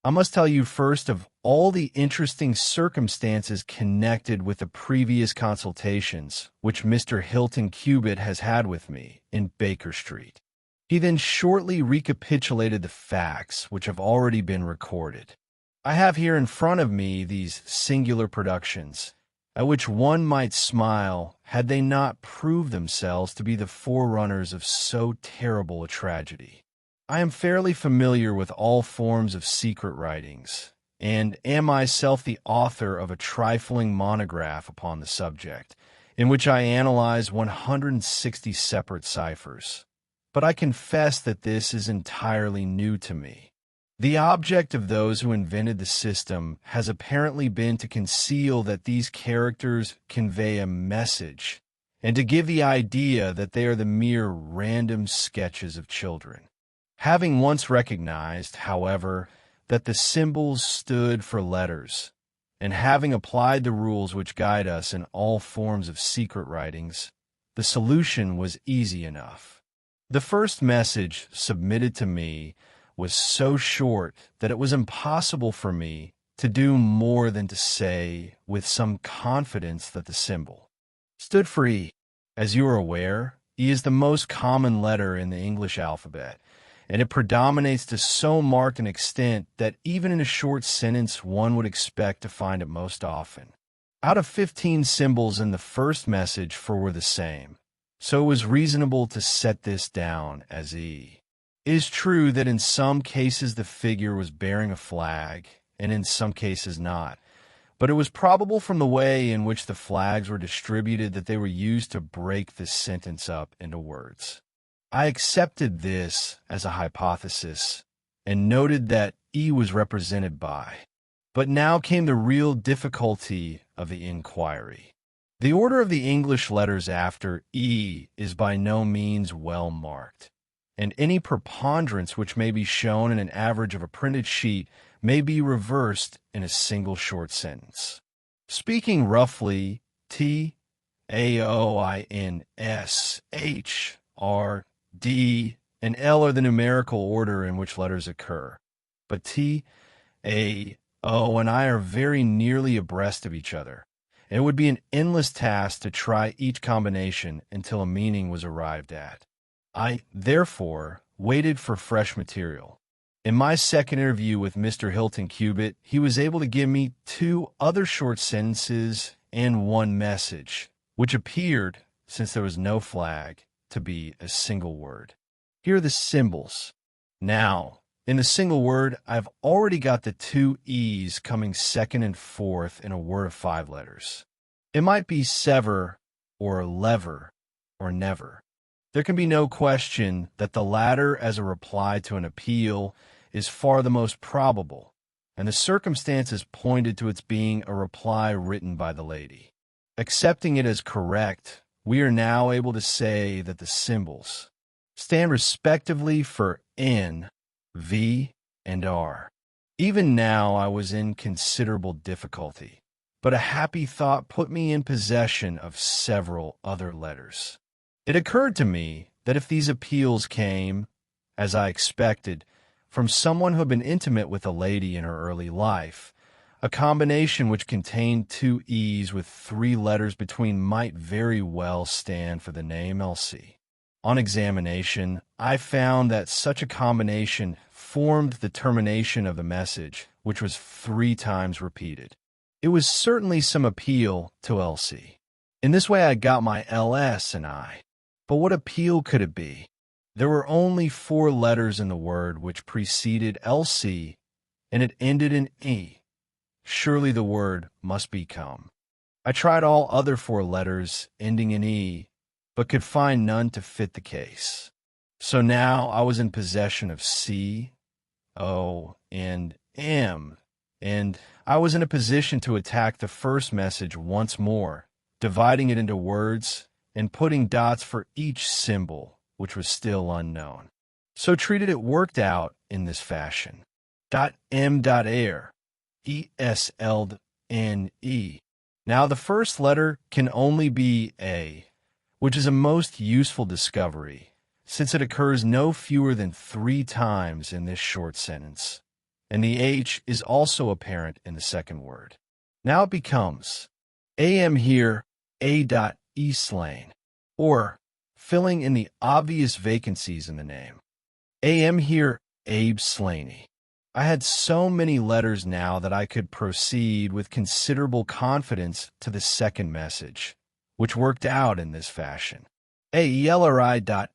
I must tell you first of all the interesting circumstances connected with the previous consultations which Mr. Hilton Cubitt has had with me in Baker Street." He then shortly recapitulated the facts which have already been recorded. I have here in front of me these singular productions, at which one might smile had they not proved themselves to be the forerunners of so terrible a tragedy. I am fairly familiar with all forms of secret writings, and am myself the author of a trifling monograph upon the subject, in which I analyze 160 separate ciphers. But I confess that this is entirely new to me. The object of those who invented the system has apparently been to conceal that these characters convey a message, and to give the idea that they are the mere random sketches of children. Having once recognized, however, that the symbols stood for letters, and having applied the rules which guide us in all forms of secret writings, the solution was easy enough. The first message submitted to me was so short that it was impossible for me to do more than to say with some confidence that the symbol stood for E. As you are aware, E is the most common letter in the English alphabet, and it predominates to so marked an extent that even in a short sentence one would expect to find it most often. Out of 15 symbols in the first message, 4 were the same, so it was reasonable to set this down as E. It is true that in some cases the figure was bearing a flag, and in some cases not, but it was probable from the way in which the flags were distributed that they were used to break the sentence up into words. I accepted this as a hypothesis, and noted that E was represented by. But now came the real difficulty of the inquiry. The order of the English letters after E is by no means well marked, and any preponderance which may be shown in an average of a printed sheet may be reversed in a single short sentence. Speaking roughly, T, A, O, I, N, S, H, R, D, and L are the numerical order in which letters occur. But T, A, O, and I are very nearly abreast of each other. It would be an endless task to try each combination until a meaning was arrived at. I, therefore, waited for fresh material. In my second interview with Mr. Hilton Cubitt, he was able to give me 2 other short sentences and 1 message, which appeared, since there was no flag, to be a single word. Here are the symbols. Now, in the single word, I've already got the 2 E's coming second and fourth in a word of 5 letters. It might be sever, or lever, or never. There can be no question that the latter as a reply to an appeal is far the most probable, and the circumstances pointed to its being a reply written by the lady. Accepting it as correct, we are now able to say that the symbols stand respectively for N, V, and R. Even now I was in considerable difficulty, but a happy thought put me in possession of several other letters. It occurred to me that if these appeals came, as I expected, from someone who had been intimate with a lady in her early life, a combination which contained 2 E's with 3 letters between might very well stand for the name Elsie. On examination, I found that such a combination formed the termination of the message, which was 3 times repeated. It was certainly some appeal to Elsie. In this way I got my LS and I. But what appeal could it be? There were only 4 letters in the word which preceded Elsie, and it ended in E. Surely the word must be come. I tried all other 4 letters ending in E, but could find none to fit the case. So now I was in possession of C, O, and M, and I was in a position to attack the first message once more, dividing it into words and putting dots for each symbol, which was still unknown. So treated, it worked out in this fashion. .m.air, ESLNE. Now the first letter can only be A, which is a most useful discovery, since it occurs no fewer than 3 times in this short sentence, and the H is also apparent in the second word. Now it becomes AM here, A. Eastlain, or filling in the obvious vacancies in the name. AM here, Abe Slaney. I had so many letters now that I could proceed with considerable confidence to the second message, which worked out in this fashion. AELRI.ES.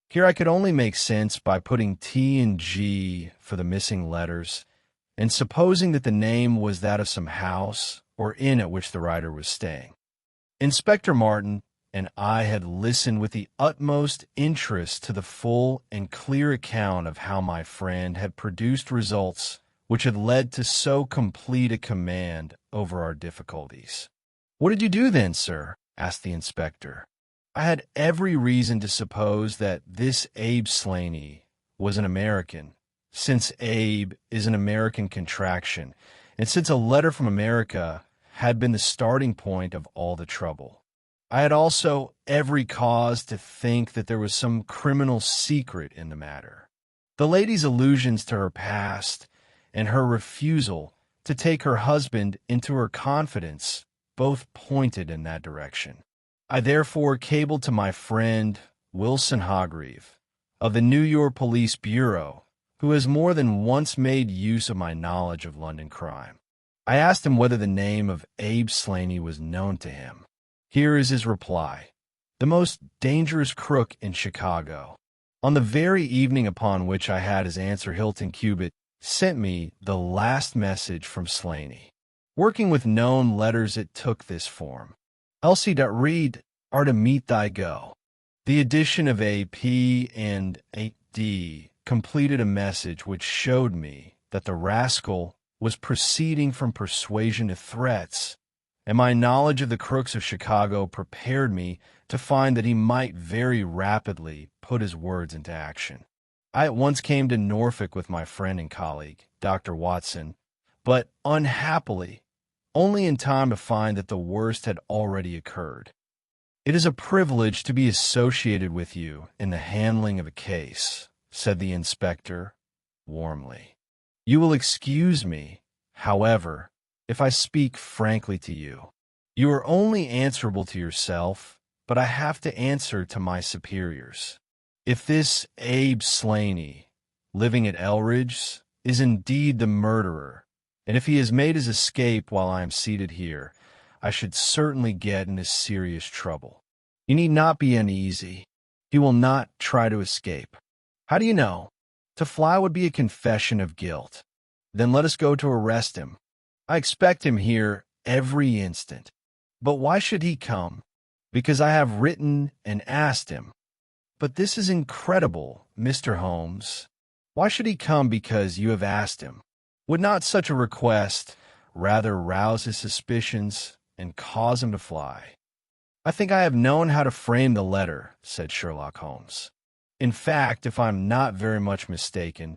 Here I could only make sense by putting T and G for the missing letters, and supposing that the name was that of some house or inn at which the writer was staying. Inspector Martin and I had listened with the utmost interest to the full and clear account of how my friend had produced results which had led to so complete a command over our difficulties. "What did you do then, sir?" asked the inspector. I had every reason to suppose that this Abe Slaney was an American, since Abe is an American contraction, and since a letter from America had been the starting point of all the trouble. I had also every cause to think that there was some criminal secret in the matter. The lady's allusions to her past and her refusal to take her husband into her confidence both pointed in that direction. I therefore cabled to my friend Wilson Hogreave of the New York Police Bureau, who has more than once made use of my knowledge of London crime. I asked him whether the name of Abe Slaney was known to him. Here is his reply: "The most dangerous crook in Chicago." On the very evening upon which I had his answer, Hilton Cubitt sent me the last message from Slaney. Working with known letters, it took this form: Elsie.read are to meet thy go. The addition of a P and a D completed a message which showed me that the rascal was proceeding from persuasion to threats, and my knowledge of the crooks of Chicago prepared me to find that he might very rapidly put his words into action. I at once came to Norfolk with my friend and colleague, Dr. Watson, but unhappily, only in time to find that the worst had already occurred. "It is a privilege to be associated with you in the handling of a case," said the inspector warmly. "You will excuse me, however, if I speak frankly to you. You are only answerable to yourself, but I have to answer to my superiors. If this Abe Slaney, living at Elridge's, is indeed the murderer, and if he has made his escape while I am seated here, I should certainly get into serious trouble. You need not be uneasy. He will not try to escape. How do you know? To fly would be a confession of guilt. Then let us go to arrest him. I expect him here every instant. But why should he come? Because I have written and asked him. But this is incredible, Mr. Holmes. Why should he come because you have asked him? Would not such a request rather rouse his suspicions and cause him to fly?" "I think I have known how to frame the letter," said Sherlock Holmes. "In fact, if I'm not very much mistaken,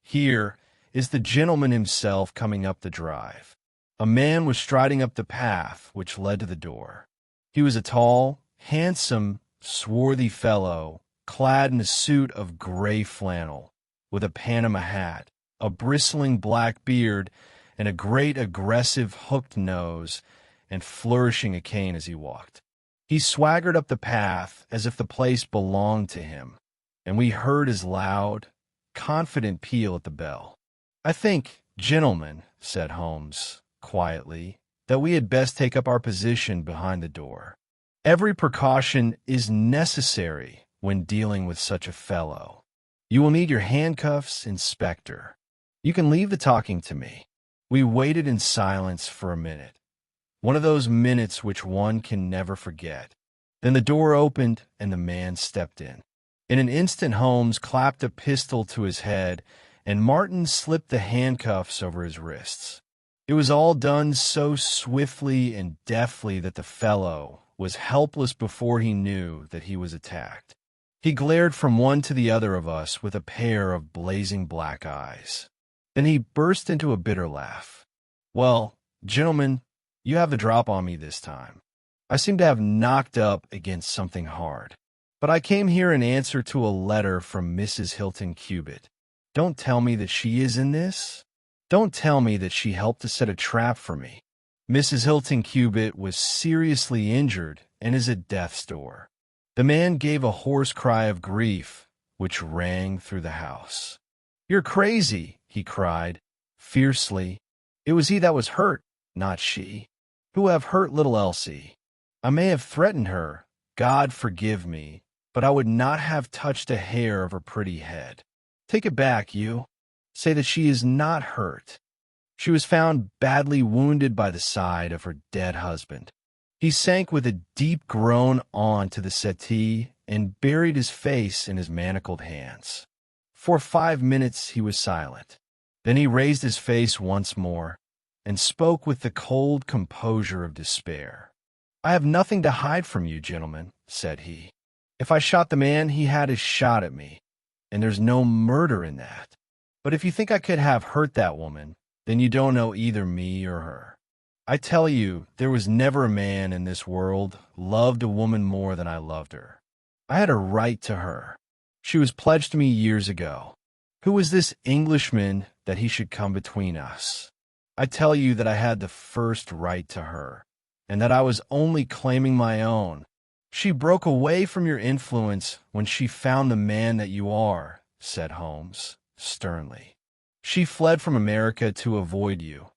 here is the gentleman himself coming up the drive." A man was striding up the path which led to the door. He was a tall, handsome, swarthy fellow, clad in a suit of gray flannel, with a Panama hat, a bristling black beard, and a great aggressive hooked nose, and flourishing a cane as he walked. He swaggered up the path as if the place belonged to him, and we heard his loud, confident peal at the bell. "I think, gentlemen," said Holmes quietly, "that we had best take up our position behind the door. Every precaution is necessary when dealing with such a fellow. You will need your handcuffs, Inspector. You can leave the talking to me." We waited in silence for a minute, one of those minutes which one can never forget. Then the door opened and the man stepped in. In an instant Holmes clapped a pistol to his head, and Martin slipped the handcuffs over his wrists. It was all done so swiftly and deftly that the fellow was helpless before he knew that he was attacked. He glared from one to the other of us with a pair of blazing black eyes. Then he burst into a bitter laugh. "Well, gentlemen, you have the drop on me this time. I seem to have knocked up against something hard. But I came here in answer to a letter from Mrs. Hilton Cubitt. Don't tell me that she is in this? Don't tell me that she helped to set a trap for me. Mrs. Hilton Cubitt was seriously injured and is at death's door." The man gave a hoarse cry of grief, which rang through the house. "You're crazy," he cried, fiercely. "It was he that was hurt, not she. Who have hurt little Elsie? I may have threatened her, God forgive me, but I would not have touched a hair of her pretty head. Take it back, you. Say that she is not hurt. She was found badly wounded by the side of her dead husband." He sank with a deep groan on to the settee and buried his face in his manacled hands. For 5 minutes he was silent. Then he raised his face once more and spoke with the cold composure of despair. "I have nothing to hide from you, gentlemen," said he. "If I shot the man, he had his shot at me, and there's no murder in that. But if you think I could have hurt that woman, then you don't know either me or her. I tell you, there was never a man in this world loved a woman more than I loved her. I had a right to her. She was pledged to me years ago. Who was this Englishman that he should come between us? I tell you that I had the first right to her, and that I was only claiming my own. She broke away from your influence when she found the man that you are," said Holmes sternly. "She fled from America to avoid you,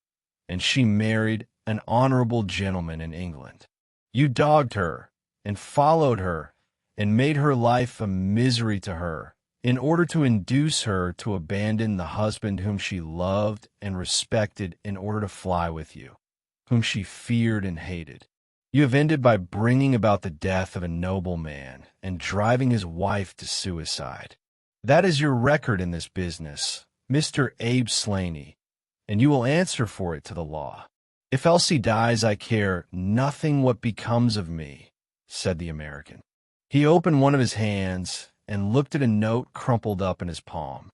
and she married an honorable gentleman in England. You dogged her and followed her and made her life a misery to her in order to induce her to abandon the husband whom she loved and respected in order to fly with you, whom she feared and hated. You have ended by bringing about the death of a noble man and driving his wife to suicide. That is your record in this business, Mr. Abe Slaney, and you will answer for it to the law. If Elsie dies, I care nothing what becomes of me, said the American. He opened one of his hands and looked at a note crumpled up in his palm.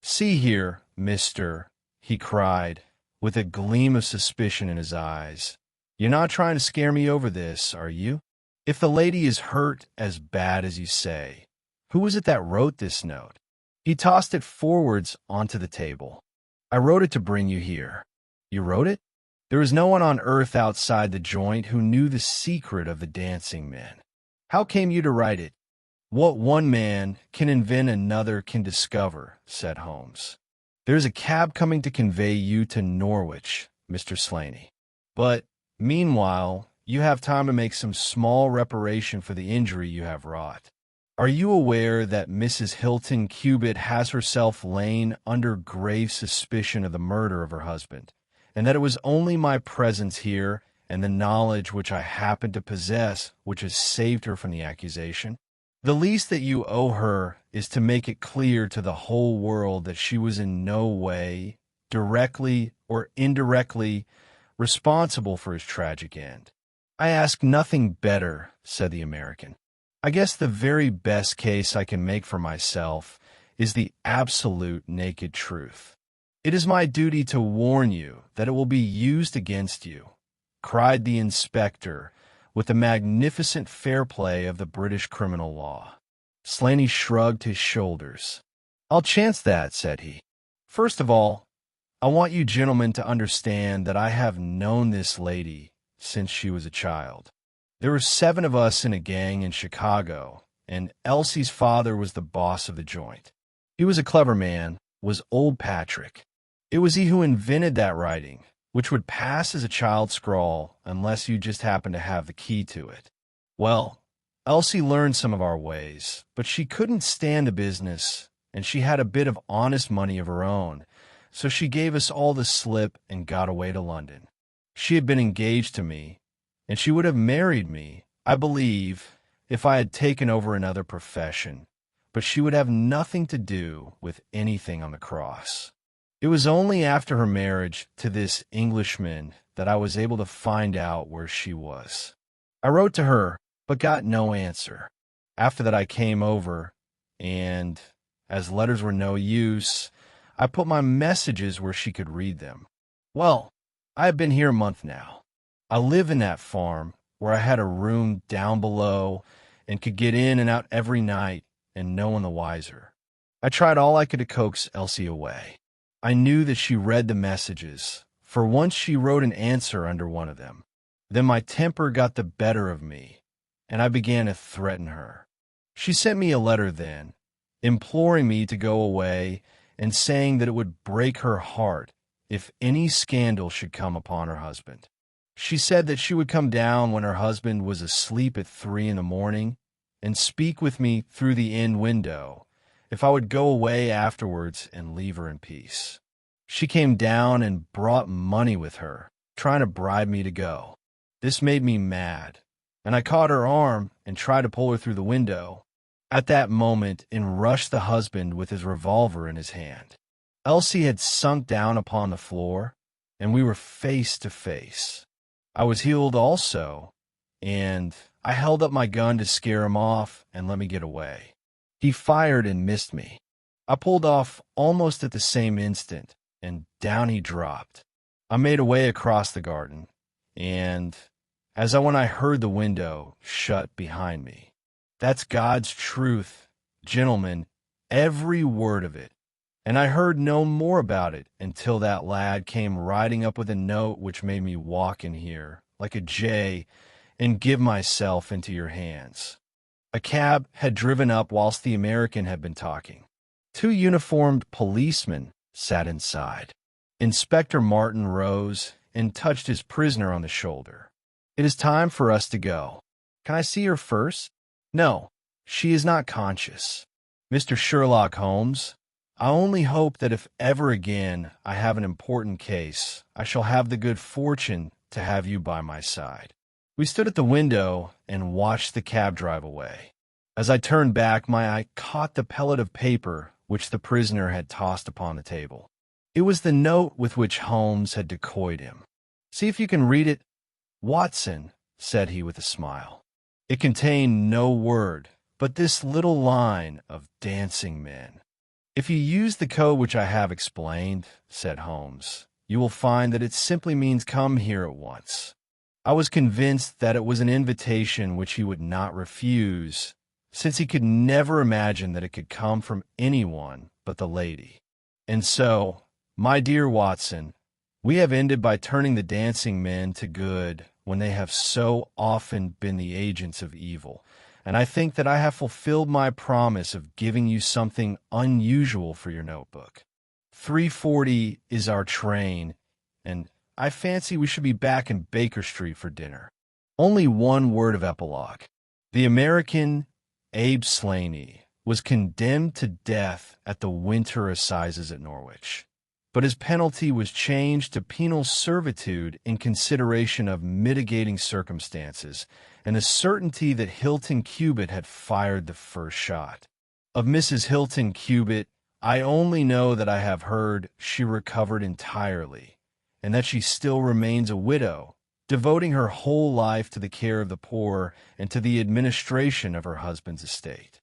See here, mister, he cried, with a gleam of suspicion in his eyes. You're not trying to scare me over this, are you? If the lady is hurt as bad as you say, who was it that wrote this note? He tossed it forwards onto the table. I wrote it to bring you here. You wrote it? There is no one on earth outside the joint who knew the secret of the dancing men. How came you to write it? What one man can invent another can discover, said Holmes. There's a cab coming to convey you to Norwich, Mr. Slaney. But, meanwhile, you have time to make some small reparation for the injury you have wrought. Are you aware that Mrs. Hilton Cubitt has herself lain under grave suspicion of the murder of her husband, and that it was only my presence here and the knowledge which I happen to possess which has saved her from the accusation? The least that you owe her is to make it clear to the whole world that she was in no way, directly or indirectly, responsible for his tragic end. I ask nothing better, said the American. I guess the very best case I can make for myself is the absolute naked truth. It is my duty to warn you that it will be used against you, cried the inspector with the magnificent fair play of the British criminal law. Slaney shrugged his shoulders. I'll chance that, said he. First of all, I want you gentlemen to understand that I have known this lady since she was a child. There were 7 of us in a gang in Chicago, and Elsie's father was the boss of the joint. He was a clever man, was old Patrick. It was he who invented that writing, which would pass as a child's scrawl unless you just happened to have the key to it. Well, Elsie learned some of our ways, but she couldn't stand the business, and she had a bit of honest money of her own, so she gave us all the slip and got away to London. She had been engaged to me, and she would have married me, I believe, if I had taken over another profession, but she would have nothing to do with anything on the cross. It was only after her marriage to this Englishman that I was able to find out where she was. I wrote to her, but got no answer. After that I came over, and, as letters were no use, I put my messages where she could read them. Well, I have been here a month now. I live in that farm, where I had a room down below and could get in and out every night, and no one the wiser. I tried all I could to coax Elsie away. I knew that she read the messages, for once she wrote an answer under one of them. Then my temper got the better of me, and I began to threaten her. She sent me a letter then, imploring me to go away and saying that it would break her heart if any scandal should come upon her husband. She said that she would come down when her husband was asleep at 3 in the morning and speak with me through the inn window if I would go away afterwards and leave her in peace. She came down and brought money with her, trying to bribe me to go. This made me mad, and I caught her arm and tried to pull her through the window. At that moment, in rushed the husband with his revolver in his hand. Elsie had sunk down upon the floor, and we were face to face. I was healed also, and I held up my gun to scare him off and let me get away. He fired and missed me. I pulled off almost at the same instant, and down he dropped. I made away across the garden, and when I heard the window shut behind me. That's God's truth, gentlemen, every word of it. And I heard no more about it until that lad came riding up with a note which made me walk in here, like a jay, and give myself into your hands. A cab had driven up whilst the American had been talking. 2 uniformed policemen sat inside. Inspector Martin rose and touched his prisoner on the shoulder. It is time for us to go. Can I see her first? No, she is not conscious. Mr. Sherlock Holmes, I only hope that if ever again I have an important case, I shall have the good fortune to have you by my side. We stood at the window and watched the cab drive away. As I turned back, my eye caught the pellet of paper which the prisoner had tossed upon the table. It was the note with which Holmes had decoyed him. "See if you can read it, Watson," said he with a smile. It contained no word, but this little line of dancing men. "If you use the code which I have explained," said Holmes, "you will find that it simply means come here at once." I was convinced that it was an invitation which he would not refuse, since he could never imagine that it could come from anyone but the lady. And so, my dear Watson, we have ended by turning the dancing men to good when they have so often been the agents of evil, and I think that I have fulfilled my promise of giving you something unusual for your notebook. 3:40 is our train, and I fancy we should be back in Baker Street for dinner. Only one word of epilogue. The American Abe Slaney was condemned to death at the winter assizes at Norwich, but his penalty was changed to penal servitude in consideration of mitigating circumstances and the certainty that Hilton Cubitt had fired the first shot. Of Mrs. Hilton Cubitt, I only know that I have heard she recovered entirely, and that she still remains a widow, devoting her whole life to the care of the poor and to the administration of her husband's estate.